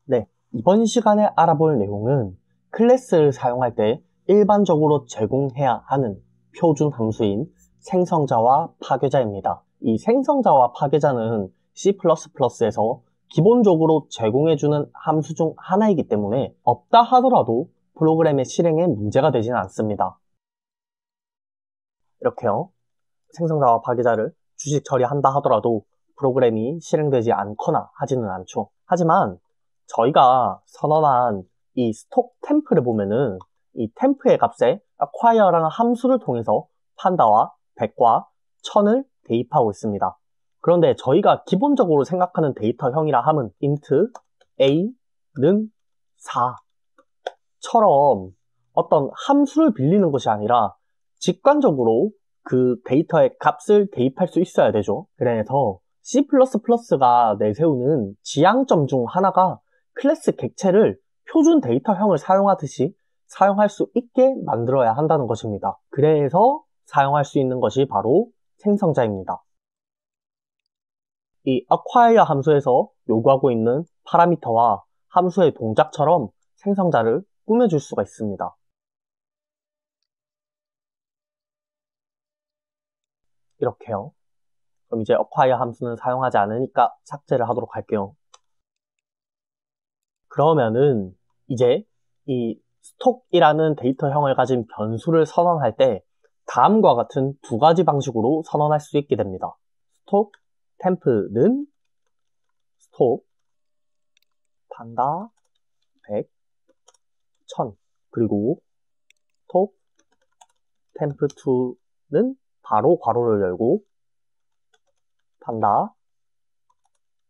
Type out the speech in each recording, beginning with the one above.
네, 이번 시간에 알아볼 내용은 클래스를 사용할 때 일반적으로 제공해야 하는 표준 함수인 생성자와 파괴자입니다. 이 생성자와 파괴자는 C++에서 기본적으로 제공해주는 함수 중 하나이기 때문에 없다 하더라도 프로그램의 실행에 문제가 되지는 않습니다. 이렇게요. 생성자와 파괴자를 주식 처리한다 하더라도 프로그램이 실행되지 않거나 하지는 않죠. 하지만 저희가 선언한 이 스톡 템프를 보면은 이 템프의 값에 acquire라는 함수를 통해서 판다와 100과 1000을 대입하고 있습니다. 그런데 저희가 기본적으로 생각하는 데이터형이라 함은 int a는 4처럼 어떤 함수를 빌리는 것이 아니라 직관적으로 그 데이터의 값을 대입할 수 있어야 되죠. 그래서 C++가 내세우는 지향점 중 하나가 클래스 객체를 표준 데이터형을 사용하듯이 사용할 수 있게 만들어야 한다는 것입니다. 그래서 사용할 수 있는 것이 바로 생성자입니다. 이 acquire 함수에서 요구하고 있는 파라미터와 함수의 동작처럼 생성자를 꾸며줄 수가 있습니다. 이렇게요. 그럼 이제 acquire 함수는 사용하지 않으니까 삭제를 하도록 할게요. 그러면은 이제 이 스톡이라는 데이터형을 가진 변수를 선언할 때 다음과 같은 두 가지 방식으로 선언할 수 있게 됩니다. 스톡 템프는 스톡 판다 100 1000 그리고 스톡 템프2는 바로 괄호를 열고 판다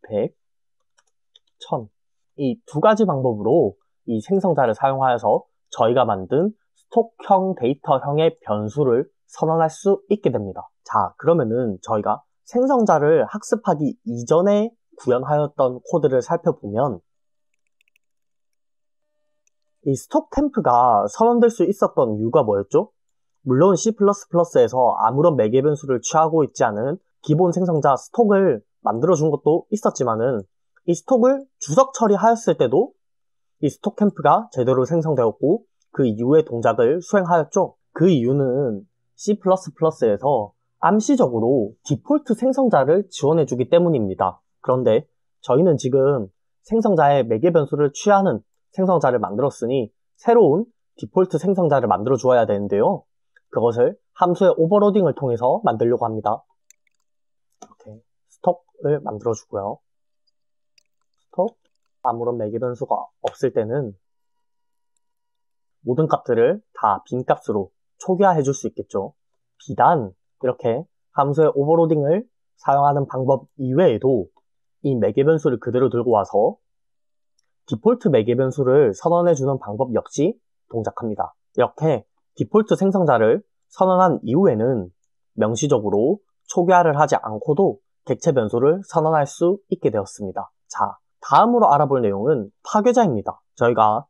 100 1000 이 두 가지 방법으로 이 생성자를 사용하여서 저희가 만든 스톡형 데이터형의 변수를 선언할 수 있게 됩니다. 자, 그러면은 저희가 생성자를 학습하기 이전에 구현하였던 코드를 살펴보면 이 스톡 템프가 선언될 수 있었던 이유가 뭐였죠? 물론 C++에서 아무런 매개 변수를 취하고 있지 않은 기본 생성자 스톡을 만들어준 것도 있었지만은 이 스톡을 주석 처리하였을 때도 이 스톡 템프가 제대로 생성되었고 그 이후의 동작을 수행하였죠. 그 이유는 C++에서 암시적으로 디폴트 생성자를 지원해주기 때문입니다. 그런데 저희는 지금 생성자의 매개 변수를 취하는 생성자를 만들었으니 새로운 디폴트 생성자를 만들어 주어야 되는데요. 그것을 함수의 오버로딩을 통해서 만들려고 합니다. 이렇게 스톡을 만들어 주고요. 스톡 아무런 매개 변수가 없을 때는 모든 값들을 다 빈 값으로 초기화해 줄 수 있겠죠. 비단 이렇게 함수의 오버로딩을 사용하는 방법 이외에도 이 매개 변수를 그대로 들고 와서 디폴트 매개 변수를 선언해 주는 방법 역시 동작합니다. 이렇게 디폴트 생성자를 선언한 이후에는 명시적으로 초기화를 하지 않고도 객체 변수를 선언할 수 있게 되었습니다. 자, 다음으로 알아볼 내용은 파괴자입니다. 저희가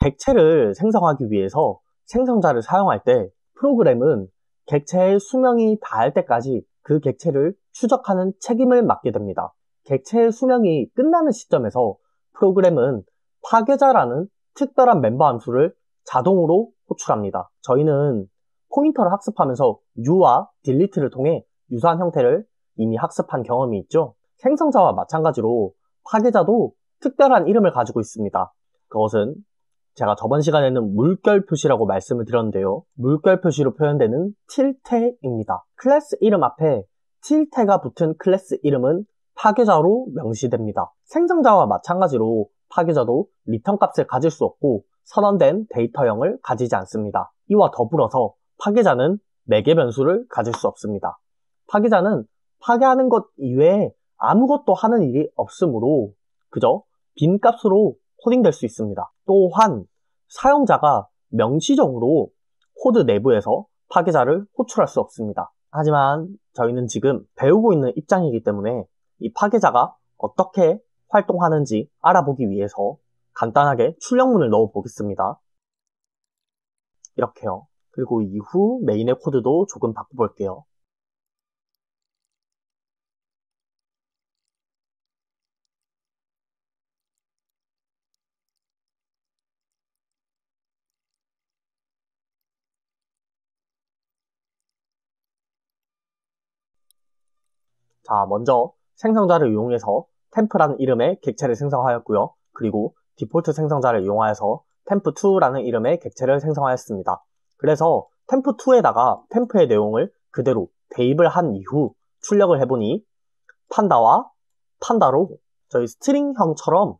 객체를 생성하기 위해서 생성자를 사용할 때 프로그램은 객체의 수명이 다할 때까지 그 객체를 추적하는 책임을 맡게 됩니다. 객체의 수명이 끝나는 시점에서 프로그램은 파괴자라는 특별한 멤버 함수를 자동으로 호출합니다. 저희는 포인터를 학습하면서 u와 delete를 통해 유사한 형태를 이미 학습한 경험이 있죠. 생성자와 마찬가지로 파괴자도 특별한 이름을 가지고 있습니다. 그것은 제가 저번 시간에는 물결 표시라고 말씀을 드렸는데요. 물결 표시로 표현되는 tilte입니다. 클래스 이름 앞에 tilte가 붙은 클래스 이름은 파괴자로 명시됩니다. 생성자와 마찬가지로 파괴자도 리턴 값을 가질 수 없고 선언된 데이터형을 가지지 않습니다. 이와 더불어서 파괴자는 매개 변수를 가질 수 없습니다. 파괴자는 파괴하는 것 이외에 아무것도 하는 일이 없으므로 그저 빈 값으로 코딩될 수 있습니다. 또한 사용자가 명시적으로 코드 내부에서 파괴자를 호출할 수 없습니다. 하지만 저희는 지금 배우고 있는 입장이기 때문에 이 파괴자가 어떻게 활동하는지 알아보기 위해서 간단하게 출력문을 넣어 보겠습니다. 이렇게요. 그리고 이후 메인의 코드도 조금 바꿔볼게요. 자, 먼저 생성자를 이용해서 템프라는 이름의 객체를 생성하였고요. 그리고 디폴트 생성자를 이용하여서 템프2라는 이름의 객체를 생성하였습니다. 그래서 템프2에다가 템프의 내용을 그대로 대입을 한 이후 출력을 해보니 판다와 판다로 저희 스트링형처럼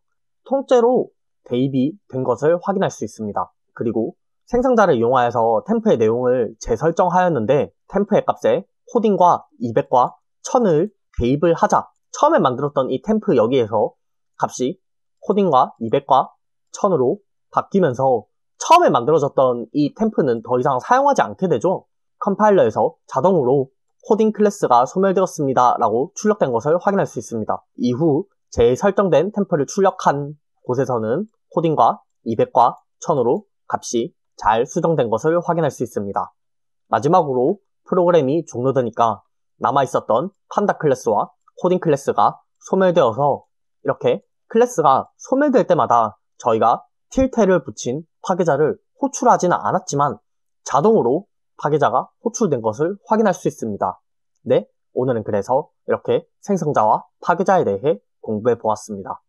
통째로 대입이 된 것을 확인할 수 있습니다. 그리고 생성자를 이용하여서 템프의 내용을 재설정하였는데 템프의 값에 코딩과 200과 1000을 대입을 하자 처음에 만들었던 이 템프 여기에서 값이 코딩과 200과 1000으로 바뀌면서 처음에 만들어졌던 이 템프는 더 이상 사용하지 않게 되죠. 컴파일러에서 자동으로 코딩 클래스가 소멸되었습니다 라고 출력된 것을 확인할 수 있습니다. 이후 재설정된 템프를 출력한 곳에서는 코딩과 200과 1000으로 값이 잘 수정된 것을 확인할 수 있습니다. 마지막으로 프로그램이 종료되니까 남아있었던 판다 클래스와 코딩 클래스가 소멸되어서 이렇게 클래스가 소멸될 때마다 저희가 틸테를 붙인 파괴자를 호출하지는 않았지만 자동으로 파괴자가 호출된 것을 확인할 수 있습니다. 네, 오늘은 그래서 이렇게 생성자와 파괴자에 대해 공부해 보았습니다.